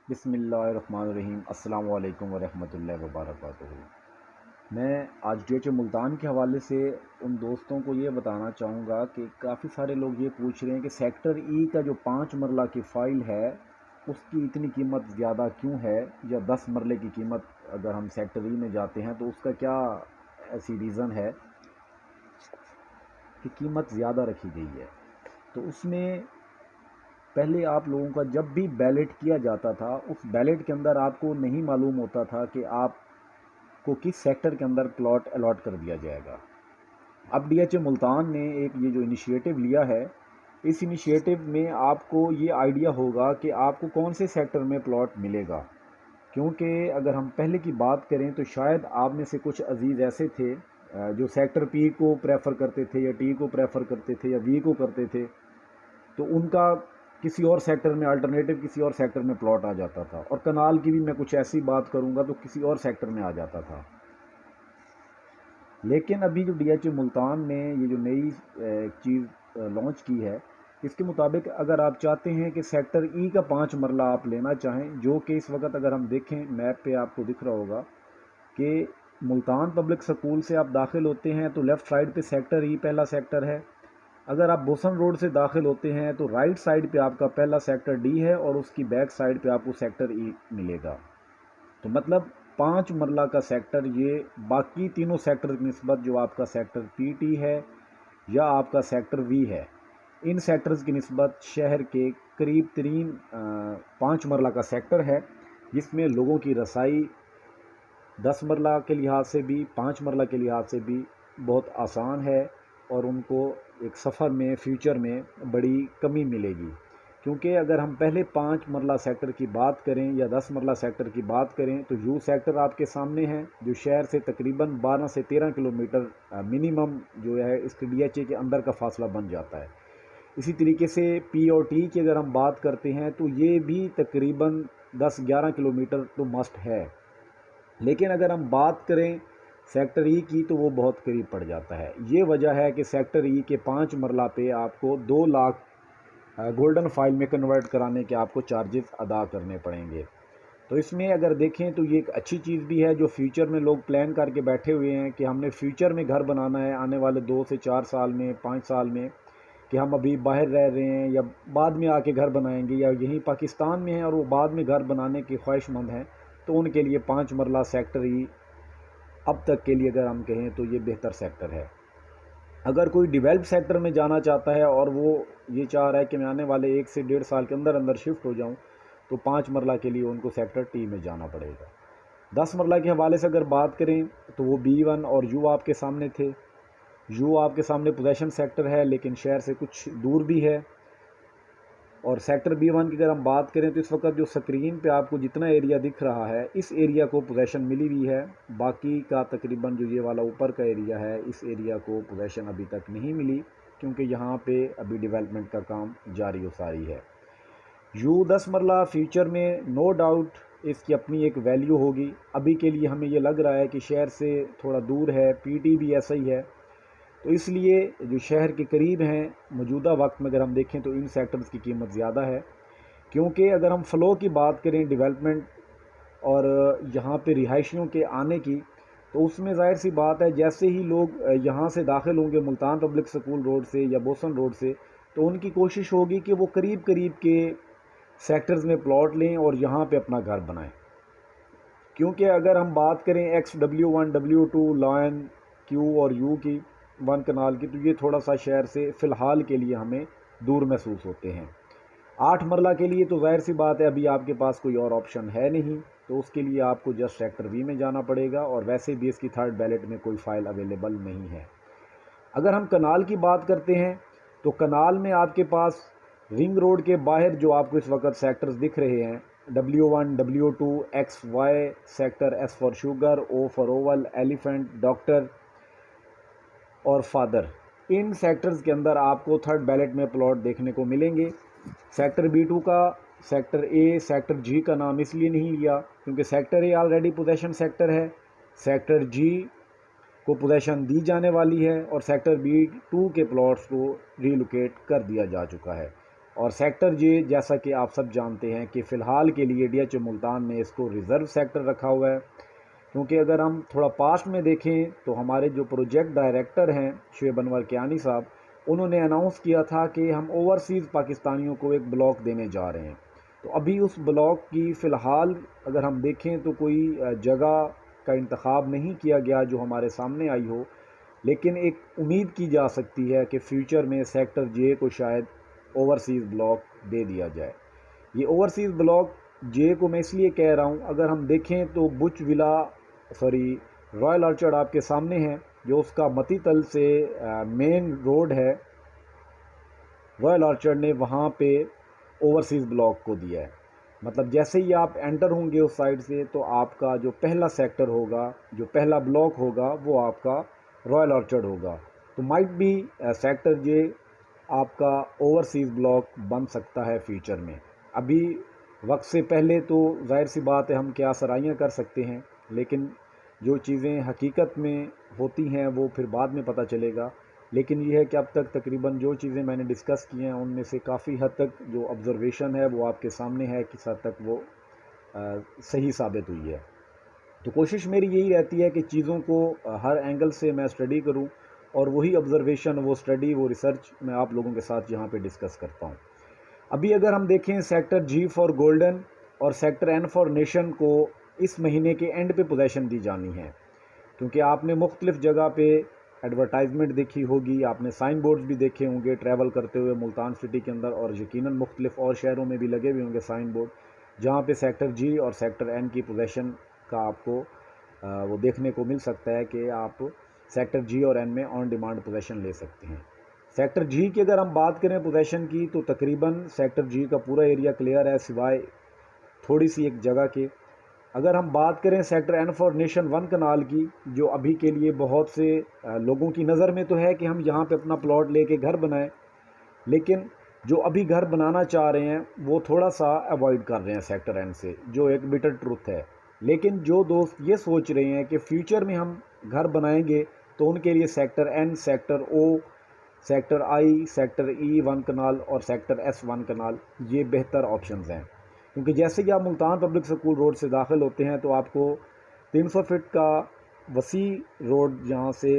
بسم اللہ الرحمن الرحیم۔ السلام علیکم ورحمۃ اللہ وبرکاتہ۔ میں آج ڈی ایچ او ملتان کے حوالے سے ان دوستوں کو یہ بتانا چاہوں گا کہ کافی سارے لوگ یہ پوچھ رہے ہیں کہ سیکٹر ای کا جو 5 مرلہ کی فائل ہے اس کی اتنی قیمت زیادہ کیوں ہے، یا 10 مرلے کی قیمت اگر ہم سیکٹر ای میں جاتے ہیں تو اس کا کیا ایسی ریزن ہے کہ قیمت زیادہ رکھی گئی ہے۔ تو اس میں پہلے آپ لوگوں کا جب بھی بیلٹ کیا جاتا تھا اس بیلٹ کے اندر آپ کو نہیں معلوم ہوتا تھا کہ آپ کو کس سیکٹر کے اندر پلاٹ الاٹ کر دیا جائے گا۔ اب ڈی ایچ اے ملتان نے ایک یہ جو انیشیٹو لیا ہے، اس انیشیٹو میں آپ کو یہ آئیڈیا ہوگا کہ آپ کو کون سے سیکٹر میں پلاٹ ملے گا، کیونکہ اگر ہم پہلے کی بات کریں تو شاید آپ میں سے کچھ عزیز ایسے تھے جو سیکٹر پی کو پریفر کرتے تھے یا ٹی کو پریفر کرتے تھے یا وی کو کرتے تھے، تو ان کا کسی اور سیکٹر میں الٹرنیٹو کسی اور سیکٹر میں پلاٹ آ جاتا تھا، اور کنال کی بھی میں کچھ ایسی بات کروں گا تو کسی اور سیکٹر میں آ جاتا تھا۔ لیکن ابھی جو ڈی ایچ او ملتان نے یہ جو نئی چیز لانچ کی ہے، اس کے مطابق اگر آپ چاہتے ہیں کہ سیکٹر ای کا 5 مرلہ آپ لینا چاہیں، جو کہ اس وقت اگر ہم دیکھیں میپ پہ آپ کو دکھ رہا ہوگا کہ ملتان پبلک سکول سے آپ داخل ہوتے ہیں تو لیفٹ سائڈ پہ سیکٹر ای پہلا سیکٹر ہے۔ اگر آپ بوسن روڈ سے داخل ہوتے ہیں تو رائٹ سائڈ پہ آپ کا پہلا سیکٹر ڈی ہے اور اس کی بیک سائڈ پہ آپ کو سیکٹر ای ملے گا۔ تو مطلب 5 مرلہ کا سیکٹر یہ باقی تینوں سیکٹر کی نسبت جو آپ کا سیکٹر پی ٹی ہے یا آپ کا سیکٹر وی ہے، ان سیکٹرز کی نسبت شہر کے قریب ترین 5 مرلہ کا سیکٹر ہے، جس میں لوگوں کی رسائی 10 مرلہ کے لحاظ سے بھی 5 مرلہ کے لحاظ سے بھی بہت آسان ہے، اور ان کو ایک سفر میں فیوچر میں بڑی کمی ملے گی۔ کیونکہ اگر ہم پہلے 5 مرلہ سیکٹر کی بات کریں یا 10 مرلہ سیکٹر کی بات کریں تو یو سیکٹر آپ کے سامنے ہے، جو شہر سے تقریباً 12 سے 13 کلومیٹر منیمم جو ہے اس کے ڈی ایچ اے کے اندر کا فاصلہ بن جاتا ہے۔ اسی طریقے سے پی اور ٹی کی اگر ہم بات کرتے ہیں تو یہ بھی تقریباً 10-11 کلومیٹر تو مسٹ ہے، لیکن اگر ہم بات کریں سیکٹر ای کی تو وہ بہت قریب پڑ جاتا ہے۔ یہ وجہ ہے کہ سیکٹر ای کے 5 مرلہ پہ آپ کو 2 لاکھ گولڈن فائل میں کنورٹ کرانے کے آپ کو چارجز ادا کرنے پڑیں گے۔ تو اس میں اگر دیکھیں تو یہ ایک اچھی چیز بھی ہے جو فیوچر میں لوگ پلان کر کے بیٹھے ہوئے ہیں کہ ہم نے فیوچر میں گھر بنانا ہے آنے والے 2 سے 4 سال میں 5 سال میں، کہ ہم ابھی باہر رہ رہے ہیں یا بعد میں آ کے گھر بنائیں گے، یا یہیں پاکستان میں ہیں اور وہ بعد میں گھر بنانے کے خواہش مند ہیں، تو ان کے لیے 5 مرلہ سیکٹر ای اب تک کے لیے اگر ہم کہیں تو یہ بہتر سیکٹر ہے۔ اگر کوئی ڈیولپ سیکٹر میں جانا چاہتا ہے اور وہ یہ چاہ رہا ہے کہ میں آنے والے 1 سے 1.5 سال کے اندر اندر شفٹ ہو جاؤں، تو 5 مرلہ کے لیے ان کو سیکٹر ٹی میں جانا پڑے گا۔ 10 مرلہ کے حوالے سے اگر بات کریں تو وہ B1 اور یو آپ کے سامنے تھے۔ یو آپ کے سامنے پوزیشن سیکٹر ہے لیکن شہر سے کچھ دور بھی ہے، اور سیکٹر B1 کی اگر ہم بات کریں تو اس وقت جو سکرین پہ آپ کو جتنا ایریا دکھ رہا ہے اس ایریا کو پوزیشن ملی ہوئی ہے، باقی کا تقریباً جو یہ والا اوپر کا ایریا ہے اس ایریا کو پوزیشن ابھی تک نہیں ملی، کیونکہ یہاں پہ ابھی ڈیولپمنٹ کا کام جاری و ساری ہے۔ یو 10 مرلہ فیوچر میں نو ڈاؤٹ اس کی اپنی ایک ویلیو ہوگی، ابھی کے لیے ہمیں یہ لگ رہا ہے کہ شہر سے تھوڑا دور ہے، پی ٹی بھی ایسا ہی ہے، تو اس لیے جو شہر کے قریب ہیں موجودہ وقت میں اگر ہم دیکھیں تو ان سیکٹرز کی قیمت زیادہ ہے۔ کیونکہ اگر ہم فلو کی بات کریں ڈیولپمنٹ اور یہاں پہ رہائشیوں کے آنے کی، تو اس میں ظاہر سی بات ہے جیسے ہی لوگ یہاں سے داخل ہوں گے ملتان پبلک سکول روڈ سے یا بوسن روڈ سے، تو ان کی کوشش ہوگی کہ وہ قریب قریب کے سیکٹرز میں پلاٹ لیں اور یہاں پہ اپنا گھر بنائیں۔ کیونکہ اگر ہم بات کریں ایکس W1 W2 لائن کیو اور یو کی 1 کنال کی، تو یہ تھوڑا سا شہر سے فی الحال کے لیے ہمیں دور محسوس ہوتے ہیں۔ 8 مرلہ کے لیے تو ظاہر سی بات ہے ابھی آپ کے پاس کوئی اور آپشن ہے نہیں، تو اس کے لیے آپ کو جسٹ سیکٹر وی میں جانا پڑے گا، اور ویسے بھی اس کی تھرڈ بیلٹ میں کوئی فائل اویلیبل نہیں ہے۔ اگر ہم کنال کی بات کرتے ہیں تو کنال میں آپ کے پاس رنگ روڈ کے باہر جو آپ کو اس وقت سیکٹرز دکھ رہے ہیں، W1 W2 XY sector, S for sugar, O for Oval, elephant, doctor اور فادر، ان سیکٹرز کے اندر آپ کو تھرڈ بیلٹ میں پلاٹ دیکھنے کو ملیں گے۔ سیکٹر B2 کا سیکٹر اے سیکٹر جی کا نام اس لیے نہیں لیا کیونکہ سیکٹر اے آلریڈی پوزیشن سیکٹر ہے، سیکٹر جی کو پوزیشن دی جانے والی ہے، اور سیکٹر B2 کے پلاٹس کو ریلوکیٹ کر دیا جا چکا ہے، اور سیکٹر جے جیسا کہ آپ سب جانتے ہیں کہ فی الحال کے لیے ڈی ایچ او ملتان نے اس کو ریزرو سیکٹر رکھا ہوا ہے، کیونکہ اگر ہم تھوڑا پاسٹ میں دیکھیں تو ہمارے جو پروجیکٹ ڈائریکٹر ہیں شعیب انور کیانی صاحب، انہوں نے اناؤنس کیا تھا کہ ہم اوورسیز پاکستانیوں کو ایک بلاک دینے جا رہے ہیں۔ تو ابھی اس بلاک کی فی الحال اگر ہم دیکھیں تو کوئی جگہ کا انتخاب نہیں کیا گیا جو ہمارے سامنے آئی ہو، لیکن ایک امید کی جا سکتی ہے کہ فیوچر میں سیکٹر جے کو شاید اوورسیز بلاک دے دیا جائے۔ یہ اوورسیز بلاک جے کو میں اس لیے کہہ رہا ہوں، اگر ہم دیکھیں تو بچ ولا رائل آرچرڈ آپ کے سامنے ہے، جو اس کا متی تل سے مین روڈ ہے، رائل آرچرڈ نے وہاں پہ اوورسیز بلاک کو دیا ہے۔ مطلب جیسے ہی آپ انٹر ہوں گے اس سائڈ سے تو آپ کا جو پہلا سیکٹر ہوگا، جو پہلا بلاک ہوگا، وہ آپ کا رائل آرچرڈ ہوگا۔ تو مائٹ بھی سیکٹر جے آپ کا اوورسیز بلاک بن سکتا ہے فیوچر میں۔ ابھی وقت سے پہلے تو ظاہر سی بات ہے ہم کیا سرائیاں کر سکتے ہیں، لیکن جو چیزیں حقیقت میں ہوتی ہیں وہ پھر بعد میں پتہ چلے گا۔ لیکن یہ ہے کہ اب تک تقریباً جو چیزیں میں نے ڈسکس کی ہیں ان میں سے کافی حد تک جو آبزرویشن ہے وہ آپ کے سامنے ہے، کس حد تک وہ صحیح ثابت ہوئی ہے۔ تو کوشش میری یہی رہتی ہے کہ چیزوں کو ہر اینگل سے میں اسٹڈی کروں، اور وہی آبزرویشن، وہ اسٹڈی، وہ ریسرچ میں آپ لوگوں کے ساتھ یہاں پہ ڈسکس کرتا ہوں۔ ابھی اگر ہم دیکھیں سیکٹر جی فار گولڈن اور سیکٹر این فار نیشن کو اس مہینے کے اینڈ پہ پوزیشن دی جانی ہے، کیونکہ آپ نے مختلف جگہ پہ ایڈورٹائزمنٹ دیکھی ہوگی، آپ نے سائن بورڈز بھی دیکھے ہوں گے ٹریول کرتے ہوئے ملتان سٹی کے اندر، اور یقیناً مختلف اور شہروں میں بھی لگے ہوئے ہوں گے سائن بورڈ، جہاں پہ سیکٹر جی اور سیکٹر این کی پوزیشن کا آپ کو وہ دیکھنے کو مل سکتا ہے کہ آپ سیکٹر جی اور این میں آن ڈیمانڈ پوزیشن لے سکتے ہیں۔ سیکٹر جی کی اگر ہم بات کریں پوزیشن کی تو تقریباً سیکٹر جی کا پورا ایریا کلیئر ہے سوائے تھوڑی سی ایک جگہ کے۔ اگر ہم بات کریں sector N for nation 1 kanal کی، جو ابھی کے لیے بہت سے لوگوں کی نظر میں تو ہے کہ ہم یہاں پہ اپنا پلاٹ لے کے گھر بنائیں، لیکن جو ابھی گھر بنانا چاہ رہے ہیں وہ تھوڑا سا اوائڈ کر رہے ہیں سیکٹر این سے، جو ایک بٹر ٹروتھ ہے۔ لیکن جو دوست یہ سوچ رہے ہیں کہ فیوچر میں ہم گھر بنائیں گے تو ان کے لیے sector N, sector O, sector I, sector E 1 کنال اور سیکٹر ایس 1 کنال یہ بہتر آپشنز ہیں، کیونکہ جیسے کہ آپ ملتان پبلک سکول روڈ سے داخل ہوتے ہیں تو آپ کو 300 فٹ کا وسیع روڈ یہاں سے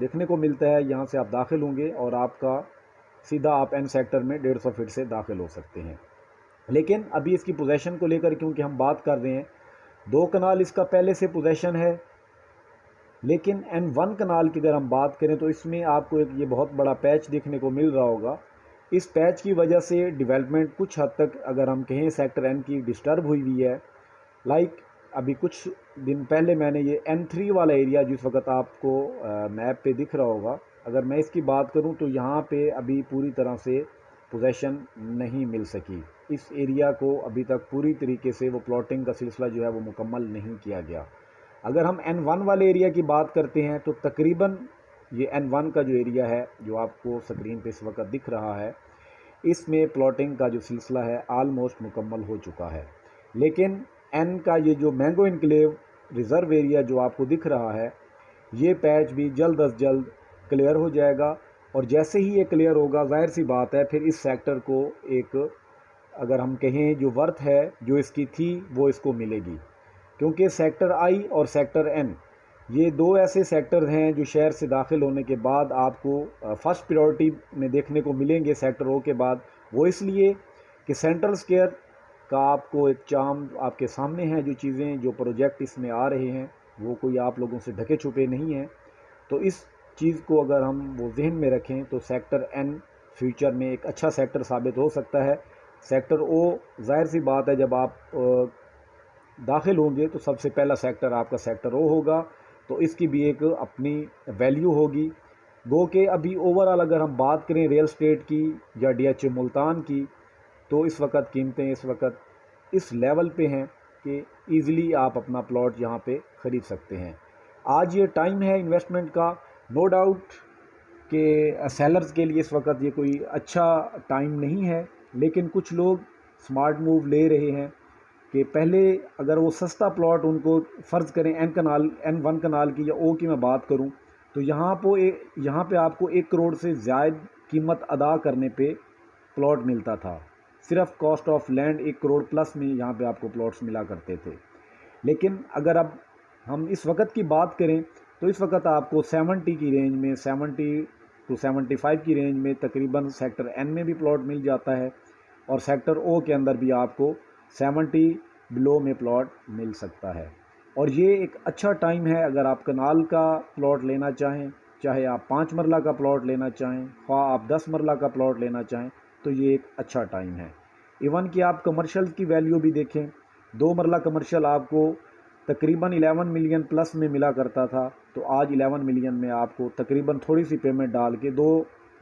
دیکھنے کو ملتا ہے، یہاں سے آپ داخل ہوں گے اور آپ کا سیدھا آپ این سیکٹر میں 150 فٹ سے داخل ہو سکتے ہیں۔ لیکن ابھی اس کی پوزیشن کو لے کر کیونکہ ہم بات کر رہے ہیں، 2 کنال اس کا پہلے سے پوزیشن ہے، لیکن این 1 کنال کی اگر ہم بات کریں تو اس میں آپ کو ایک یہ بہت بڑا پیچ دیکھنے کو مل رہا ہوگا۔ اس پیچ کی وجہ سے ڈیولپمنٹ کچھ حد تک اگر ہم کہیں سیکٹر این کی ڈسٹرب ہوئی ہوئی ہے۔ لائک ابھی کچھ دن پہلے میں نے یہ این 3 والا ایریا جس وقت آپ کو میپ پہ دکھ رہا ہوگا، اگر میں اس کی بات کروں تو یہاں پہ ابھی پوری طرح سے پوزیشن نہیں مل سکی، اس ایریا کو ابھی تک پوری طریقے سے وہ پلاٹنگ کا سلسلہ جو ہے وہ مکمل نہیں کیا گیا۔ اگر ہم این 1 والے ایریا کی بات کرتے ہیں تو تقریباً یہ این 1 کا جو ایریا ہے جو آپ کو سکرین پہ اس وقت دکھ رہا ہے، اس میں پلاٹنگ کا جو سلسلہ ہے آلموسٹ مکمل ہو چکا ہے۔ لیکن این کا یہ جو مینگو انکلیو ریزرو ایریا جو آپ کو دکھ رہا ہے، یہ پیچ بھی جلد از جلد کلیئر ہو جائے گا، اور جیسے ہی یہ کلیئر ہوگا ظاہر سی بات ہے پھر اس سیکٹر کو ایک اگر ہم کہیں جو ورتھ ہے جو اس کی تھی وہ اس کو ملے گی، کیونکہ سیکٹر آئی اور سیکٹر این یہ 2 ایسے سیکٹر ہیں جو شہر سے داخل ہونے کے بعد آپ کو فرسٹ پریورٹی میں دیکھنے کو ملیں گے سیکٹر او کے بعد۔ وہ اس لیے کہ سینٹرل سکیئر کا آپ کو ایک چام آپ کے سامنے ہیں، جو چیزیں جو پروجیکٹ اس میں آ رہے ہیں وہ کوئی آپ لوگوں سے ڈھکے چھپے نہیں ہیں۔ تو اس چیز کو اگر ہم وہ ذہن میں رکھیں تو سیکٹر این فیوچر میں ایک اچھا سیکٹر ثابت ہو سکتا ہے۔ سیکٹر او ظاہر سی بات ہے جب آپ داخل ہوں گے تو سب سے پہلا سیکٹر آپ کا سیکٹر او ہوگا، تو اس کی بھی ایک اپنی ویلیو ہوگی۔ گو کہ ابھی اوورآل اگر ہم بات کریں ریل اسٹیٹ کی یا ڈی ایچ اے ملتان کی تو اس وقت قیمتیں اس وقت اس لیول پہ ہیں کہ ایزیلی آپ اپنا پلاٹ یہاں پہ خرید سکتے ہیں۔ آج یہ ٹائم ہے انویسٹمنٹ کا، نو ڈاؤٹ کہ سیلرز کے لیے اس وقت یہ کوئی اچھا ٹائم نہیں ہے، لیکن کچھ لوگ سمارٹ موو لے رہے ہیں کہ پہلے اگر وہ سستا پلاٹ ان کو فرض کریں این 1 کنال کی یا او کی میں بات کروں تو یہاں پہ آپ کو 1 کروڑ سے زائد قیمت ادا کرنے پہ پلاٹ ملتا تھا، صرف cost of land 1 crore plus میں یہاں پہ آپ کو پلاٹس ملا کرتے تھے۔ لیکن اگر اب ہم اس وقت کی بات کریں تو اس وقت آپ کو 70 کی رینج میں، 70 to 75 کی رینج میں تقریباً سیکٹر این میں بھی پلاٹ مل جاتا ہے، اور سیکٹر او کے اندر بھی آپ کو 70 بلو میں پلاٹ مل سکتا ہے۔ اور یہ ایک اچھا ٹائم ہے اگر آپ کنال کا پلاٹ لینا چاہیں، چاہے آپ 5 مرلہ کا پلاٹ لینا چاہیں، خواہ آپ 10 مرلہ کا پلاٹ لینا چاہیں، تو یہ ایک اچھا ٹائم ہے۔ ایون کہ آپ کمرشل کی ویلیو بھی دیکھیں، 2 مرلہ کمرشل آپ کو تقریباً 11 ملین پلس میں ملا کرتا تھا، تو آج 11 ملین میں آپ کو تقریباً تھوڑی سی پیمنٹ ڈال کے 2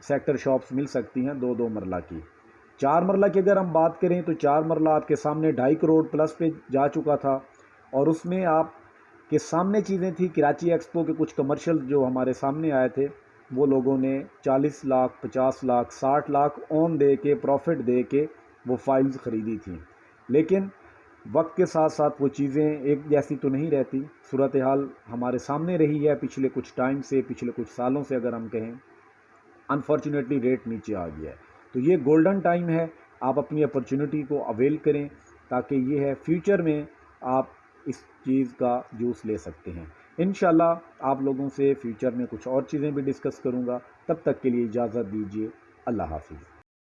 سیکٹر شاپس مل سکتی ہیں 2 مرلہ کی۔ 4 مرلہ کی اگر ہم بات کریں تو 4 مرلہ آپ کے سامنے 2.5 کروڑ پلس پہ جا چکا تھا، اور اس میں آپ کے سامنے چیزیں تھیں، کراچی ایکسپو کے کچھ کمرشل جو ہمارے سامنے آئے تھے، وہ لوگوں نے 40 لاکھ 50 لاکھ 60 لاکھ اون دے کے، پروفٹ دے کے وہ فائلز خریدی تھیں۔ لیکن وقت کے ساتھ ساتھ وہ چیزیں ایک جیسی تو نہیں رہتی، صورتحال ہمارے سامنے رہی ہے پچھلے کچھ ٹائم سے، پچھلے کچھ سالوں سے اگر ہم کہیں، انفارچونیٹلی ریٹ نیچے آ گیا ہے۔ تو یہ گولڈن ٹائم ہے، آپ اپنی اپرچونٹی کو اویل کریں، تاکہ یہ ہے فیوچر میں آپ اس چیز کا جوس لے سکتے ہیں۔ انشاءاللہ آپ لوگوں سے فیوچر میں کچھ اور چیزیں بھی ڈسکس کروں گا، تب تک کے لیے اجازت دیجیے، اللہ حافظ۔